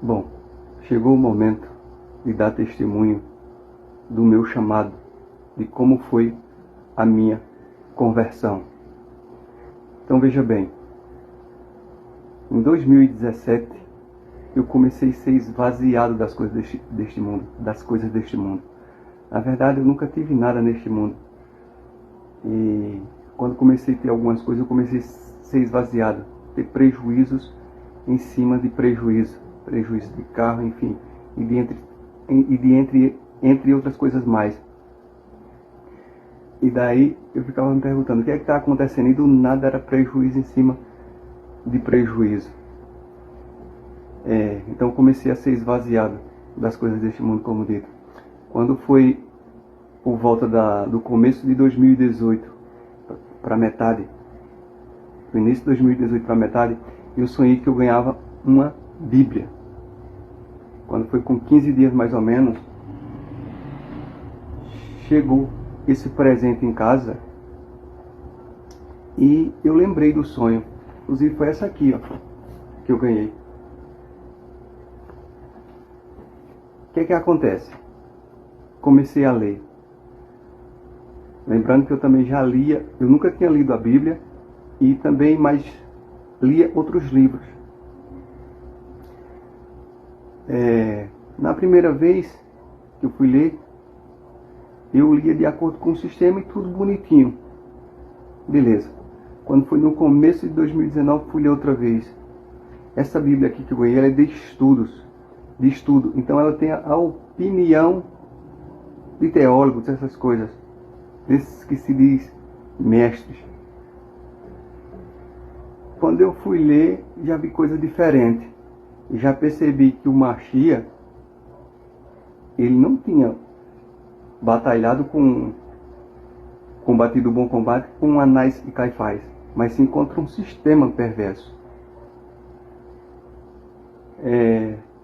Bom, chegou o momento de dar testemunho do meu chamado, de como foi a minha conversão. Então veja bem, em 2017 eu comecei a ser esvaziado das coisas deste mundo, Na verdade, eu nunca tive nada neste mundo. E quando comecei a ter algumas coisas, eu comecei a ser esvaziado, ter prejuízos em cima de prejuízo de carro, enfim, entre outras coisas mais. E daí eu ficava me perguntando o que é que está acontecendo, e do nada era prejuízo em cima de prejuízo. Então eu comecei a ser esvaziado das coisas deste mundo, como dito. Quando foi por volta do começo de 2018 para metade, no início de 2018 para metade, eu sonhei que eu ganhava uma Bíblia. Quando foi com 15 dias mais ou menos, chegou esse presente em casa e eu lembrei do sonho. Inclusive foi essa aqui, ó, que eu ganhei. O que é que acontece? Comecei a ler. Lembrando que eu também já lia, eu nunca tinha lido a Bíblia e também mais lia outros livros. Na primeira vez que eu fui ler, eu lia de acordo com o sistema e tudo bonitinho. Beleza. Quando foi no começo de 2019, fui ler outra vez. Essa Bíblia aqui que eu ganhei, ela é de estudo. Então ela tem a opinião de teólogos, essas coisas. Desses que se diz mestres. Quando eu fui ler, já vi coisa diferente. Já percebi que o Machia, ele não tinha batalhado combatido o bom combate com Anás e Caifás, mas sim contra um sistema perverso.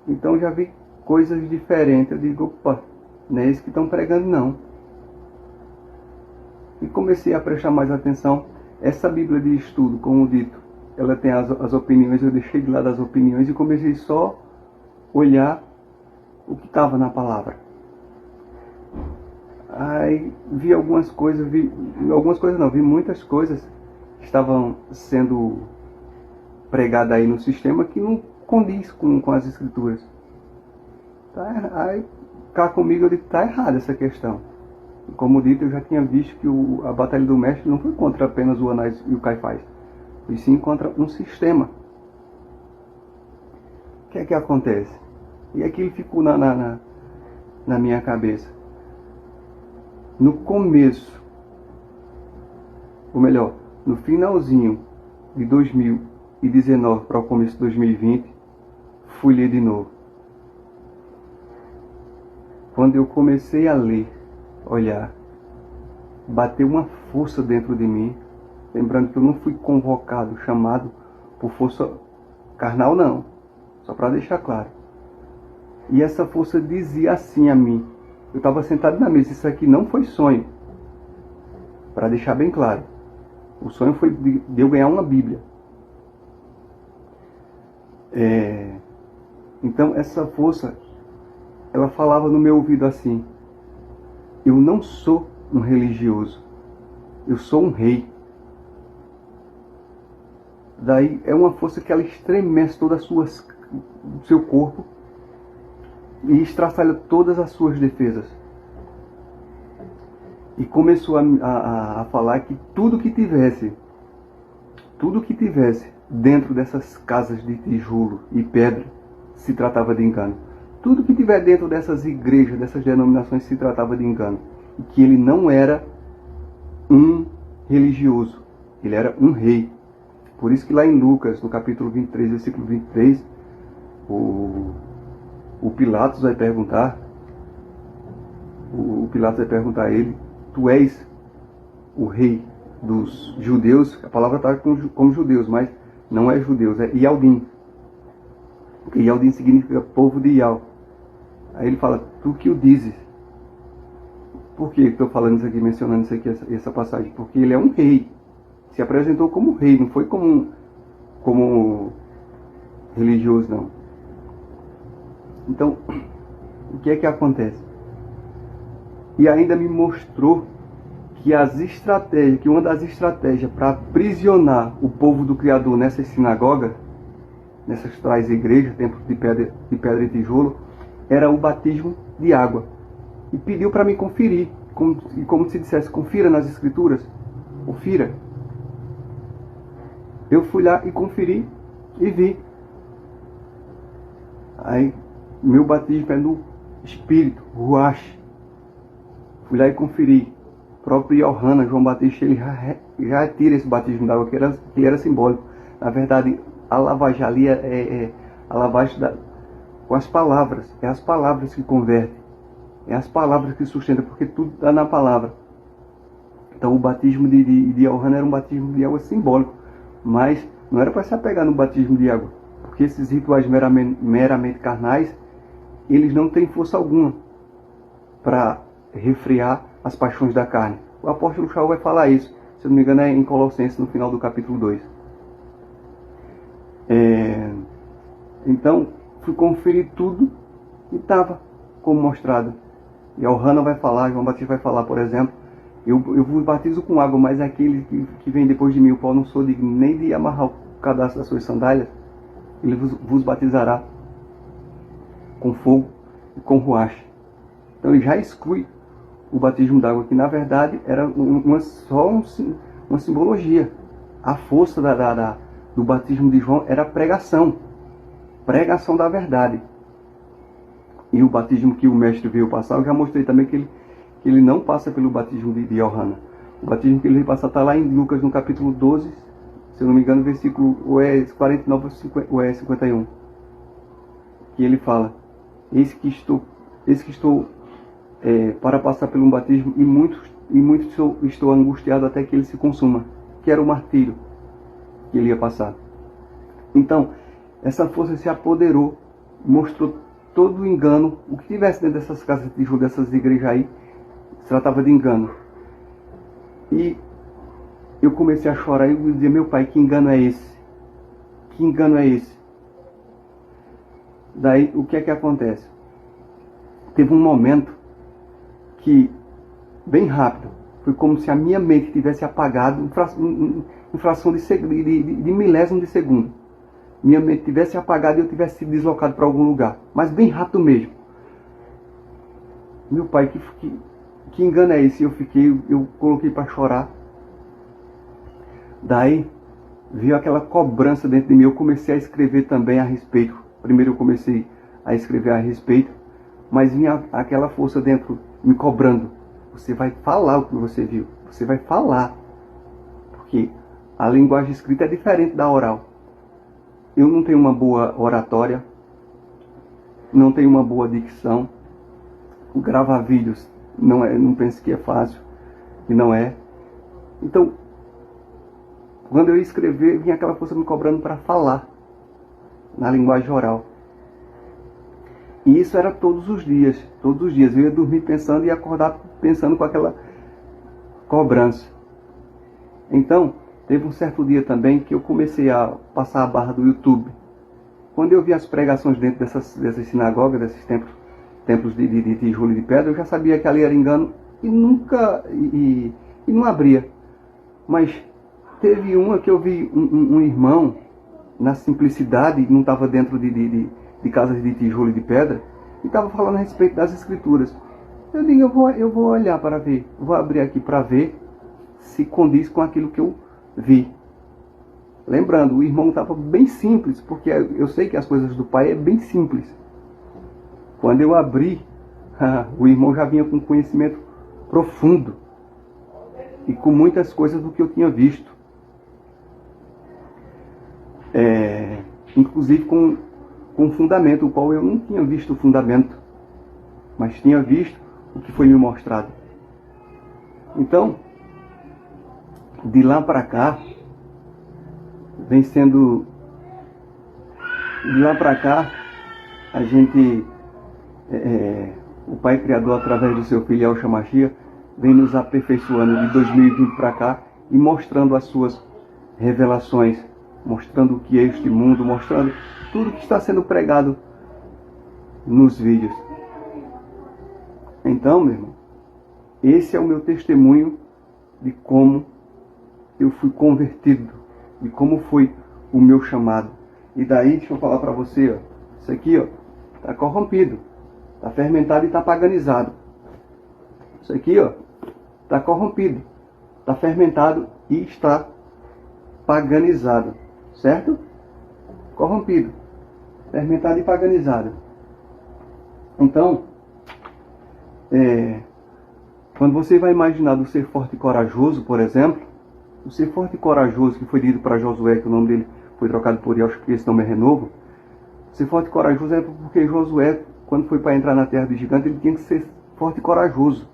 Então já vi coisas diferentes. Eu digo, opa, não é isso que estão pregando não. E comecei a prestar mais atenção. Essa Bíblia de estudo, como dito, ela tem as opiniões. Eu deixei de lado as opiniões e comecei só a olhar o que estava na palavra. Aí vi algumas coisas, vi muitas coisas que estavam sendo pregadas aí no sistema que não condiz com as escrituras. Aí cá comigo eu digo, está errada essa questão. Como dito, eu já tinha visto que a Batalha do Mestre não foi contra apenas o Anás e o Caifás, e sim contra um sistema. O que é que acontece? E aquilo ficou na minha cabeça. No começo, ou melhor, no finalzinho de 2019 para o começo de 2020, fui ler de novo. Quando eu comecei a ler, olhar, bateu uma força dentro de mim. Lembrando que eu não fui convocado, chamado por força carnal, não. Só para deixar claro. E essa força dizia assim a mim. Eu estava sentado na mesa. Isso aqui não foi sonho. Para deixar bem claro. O sonho foi de eu ganhar uma Bíblia. Então essa força, ela falava no meu ouvido assim: eu não sou um religioso. Eu sou um rei. Daí é uma força que ela estremece todo o seu corpo e estraçalha todas as suas defesas. E começou a falar que tudo que tivesse dentro dessas casas de tijolo e pedra se tratava de engano. Tudo que tiver dentro dessas igrejas, dessas denominações, se tratava de engano. E que ele não era um religioso, ele era um rei. Por isso que lá em Lucas, no capítulo 23, versículo 23, o Pilatos vai perguntar, a ele: tu és o rei dos judeus? A palavra está como judeus, mas não é judeus, é Ialdim. Porque Ialdim significa povo de Ial. Aí ele fala: tu que o dizes. Por que estou falando isso aqui, mencionando isso aqui, essa passagem? Porque ele é um rei. Se apresentou como rei, não foi como religioso, não. Então, o que é que acontece? E ainda me mostrou que uma das estratégias para aprisionar o povo do Criador nessas sinagogas, nessas tais igrejas, templos de pedra e tijolo, era o batismo de água. E pediu para me conferir, como se dissesse, confira nas escrituras, confira. Eu fui lá e conferi e vi. Aí, meu batismo é no Espírito, Ruach. Fui lá e conferi. O próprio Yohanan, João Batista, ele já tira esse batismo d'água, que era simbólico. Na verdade, a lavagem ali é a lavagem com as palavras. É as palavras que convertem. É as palavras que sustentam, porque tudo está na palavra. Então o batismo de Yohanan era um batismo de água simbólico. Mas não era para se apegar no batismo de água. Porque esses rituais meramente carnais, eles não têm força alguma para refrear as paixões da carne. O apóstolo Shaul vai falar isso, se não me engano é em Colossenses, no final do capítulo 2. Então, fui conferir tudo e estava como mostrado. E Yohanan vai falar, João Batista vai falar, por exemplo, eu vos batizo com água, mas aquele que vem depois de mim, o qual não sou digno nem de amarrar o cadastro das suas sandálias, ele vos batizará com fogo e com ruach. Então ele já exclui o batismo d'água, que na verdade era só uma simbologia. A força do batismo de João era a pregação da verdade. E o batismo que o mestre veio passar, eu já mostrei também que ele não passa pelo batismo de Yohanan. O batismo que ele veio passar está lá em Lucas, no capítulo 12, se eu não me engano, versículo ou é 49 ou é 51. Que ele fala: eis que estou para passar pelo batismo, e muito estou angustiado até que ele se consuma, que era o martírio que ele ia passar. Então, essa força se apoderou, mostrou todo o engano, o que tivesse dentro dessas casas de tijolo, dessas igrejas aí, se tratava de engano. E eu comecei a chorar e eu dizia: meu pai, que engano é esse? Que engano é esse? Daí, o que é que acontece? Teve um momento que, bem rápido, foi como se a minha mente tivesse apagado em fração de milésimo de segundo. Minha mente tivesse apagado e eu tivesse sido deslocado para algum lugar. Mas bem rápido mesmo. Meu pai, que engano é esse? Eu coloquei para chorar. Daí, veio aquela cobrança dentro de mim. Eu comecei a escrever também a respeito. Primeiro eu comecei a escrever a respeito, mas vinha aquela força dentro me cobrando. Você vai falar o que você viu. Você vai falar. Porque a linguagem escrita é diferente da oral. Eu não tenho uma boa oratória, não tenho uma boa dicção. O gravar vídeos não penso que é fácil, e não é. Então, quando eu ia escrever, vinha aquela força me cobrando para falar na linguagem oral. E isso era todos os dias. Todos os dias eu ia dormir pensando e acordar pensando com aquela cobrança. Então, teve um certo dia também que eu comecei a passar a barra do YouTube. Quando eu vi as pregações dentro dessas sinagogas, desses templos de tijolo e de pedra, eu já sabia que ali era engano e não abria. Mas teve uma que eu vi um irmão, na simplicidade, não estava dentro de casas de tijolo e de pedra, e estava falando a respeito das escrituras. Eu digo, eu vou olhar para ver, vou abrir aqui para ver se condiz com aquilo que eu vi. Lembrando, o irmão estava bem simples, porque eu sei que as coisas do pai é bem simples. Quando eu abri, o irmão já vinha com conhecimento profundo e com muitas coisas do que eu tinha visto. Inclusive com fundamento, o qual eu não tinha visto o fundamento, mas tinha visto o que foi me mostrado. Então, de lá para cá, vem sendo... De lá para cá, a gente... o Pai Criador, através do seu Filho Yahshua Mashiach, vem nos aperfeiçoando de 2020 para cá e mostrando as suas revelações, mostrando o que é este mundo, mostrando tudo que está sendo pregado nos vídeos. Então, meu irmão, esse é o meu testemunho de como eu fui convertido, de como foi o meu chamado. E daí, deixa eu falar para você, ó, isso aqui, ó, tá corrompido, tá fermentado e tá paganizado. Isso aqui, ó, tá corrompido, tá fermentado e está paganizado, certo? Corrompido, fermentado e paganizado. Então, quando você vai imaginar do ser forte e corajoso, por exemplo, o ser forte e corajoso que foi dito para Josué, que o nome dele foi trocado por Yahshua, porque esse nome é renovo. Ser forte e corajoso é porque Josué, quando foi para entrar na terra do gigante, ele tinha que ser forte e corajoso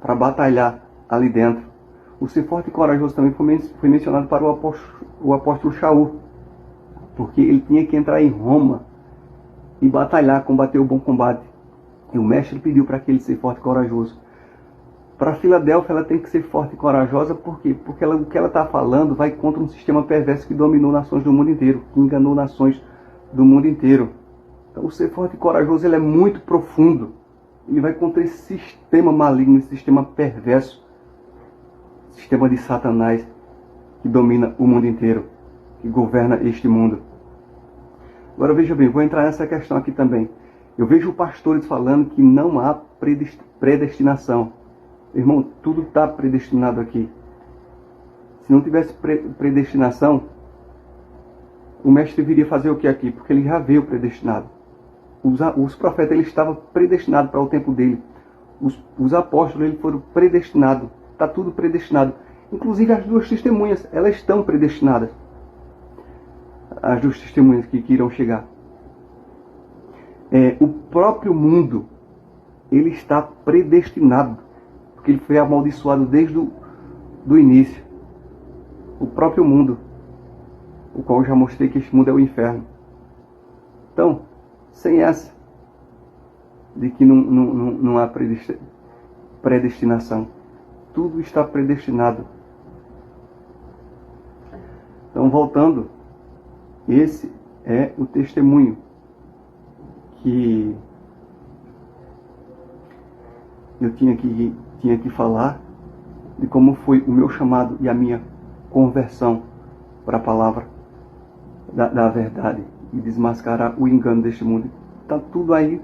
para batalhar ali dentro. O ser forte e corajoso também foi mencionado para o apóstolo Shaul, porque ele tinha que entrar em Roma e batalhar, combater o bom combate. E o mestre pediu para que ele seja forte e corajoso. Para Filadélfia, ela tem que ser forte e corajosa, por quê? Porque o que ela está falando vai contra um sistema perverso que dominou nações do mundo inteiro, que enganou nações do mundo inteiro. Então, o ser forte e corajoso ele é muito profundo. Ele vai contra esse sistema maligno, esse sistema perverso, sistema de Satanás que domina o mundo inteiro, que governa este mundo. Agora veja bem, vou entrar nessa questão aqui também. Eu vejo pastores falando que não há predestinação. Irmão, tudo está predestinado aqui. Se não tivesse predestinação, o mestre viria fazer o que aqui? Porque ele já veio predestinado. Os profetas eles estavam predestinados para o tempo dele. Os apóstolos eles foram predestinados. Está tudo predestinado. Inclusive as duas testemunhas, elas estão predestinadas. As duas testemunhas que irão chegar. O próprio mundo, ele está predestinado. Porque ele foi amaldiçoado desde o início. O próprio mundo, o qual eu já mostrei que este mundo é o inferno. Então, sem essa de que não há predestinação. Tudo está predestinado. Então, voltando, esse é o testemunho que eu tinha que falar de como foi o meu chamado e a minha conversão para a palavra da verdade e desmascarar o engano deste mundo. Está tudo aí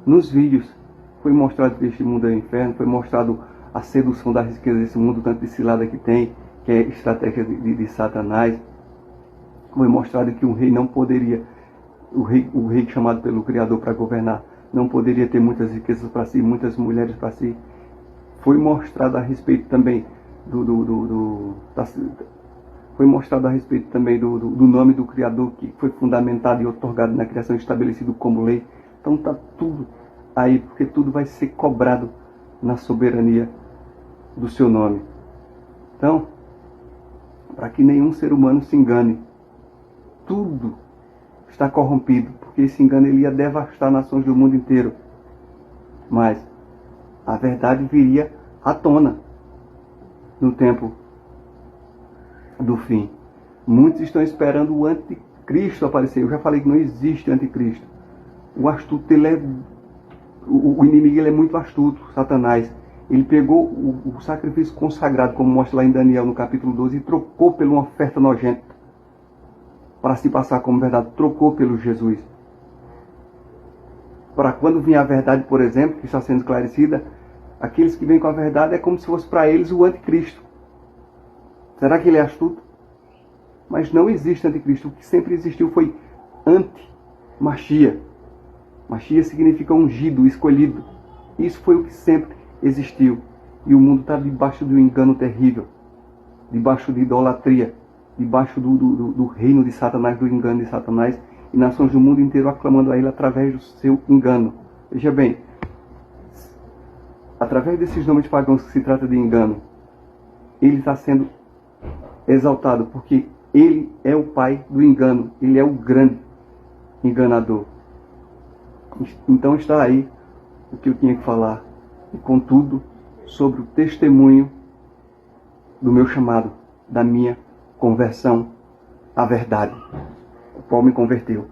nos vídeos. Foi mostrado que este mundo é o inferno, foi mostrado a sedução da riqueza desse mundo, tanto de cilada que tem, que é estratégia de Satanás. Foi mostrado que o rei não poderia, o rei chamado pelo Criador para governar, não poderia ter muitas riquezas para si, muitas mulheres para si. Foi mostrado a respeito também foi mostrado a respeito também do nome do Criador, que foi fundamentado e otorgado na criação, estabelecido como lei. Então está tudo aí, porque tudo vai ser cobrado na soberania do seu nome. Então, para que nenhum ser humano se engane, tudo está corrompido, porque esse engano ele ia devastar nações do mundo inteiro. Mas a verdade viria à tona no tempo do fim. Muitos estão esperando o anticristo aparecer. Eu já falei que não existe anticristo. O astuto, o inimigo ele é muito astuto, Satanás. Ele pegou o sacrifício consagrado, como mostra lá em Daniel no capítulo 12, e trocou por uma oferta nojenta para se passar como verdade. Trocou pelo Jesus. Para quando vinha a verdade, por exemplo, que está sendo esclarecida, aqueles que vêm com a verdade é como se fosse para eles o anticristo. Será que ele é astuto? Mas não existe anticristo. O que sempre existiu foi anti-Machia. Machia significa ungido, escolhido. Isso foi o que sempre existiu. E o mundo está debaixo de um engano terrível. Debaixo de idolatria. Debaixo do reino de Satanás, do engano de Satanás. E nações do mundo inteiro aclamando a ele através do seu engano. Veja bem, através desses nomes pagãos que se trata de engano, ele está sendo exaltado, porque ele é o pai do engano, ele é o grande enganador. Então está aí o que eu tinha que falar, e contudo, sobre o testemunho do meu chamado, da minha conversão à verdade, o qual me converteu.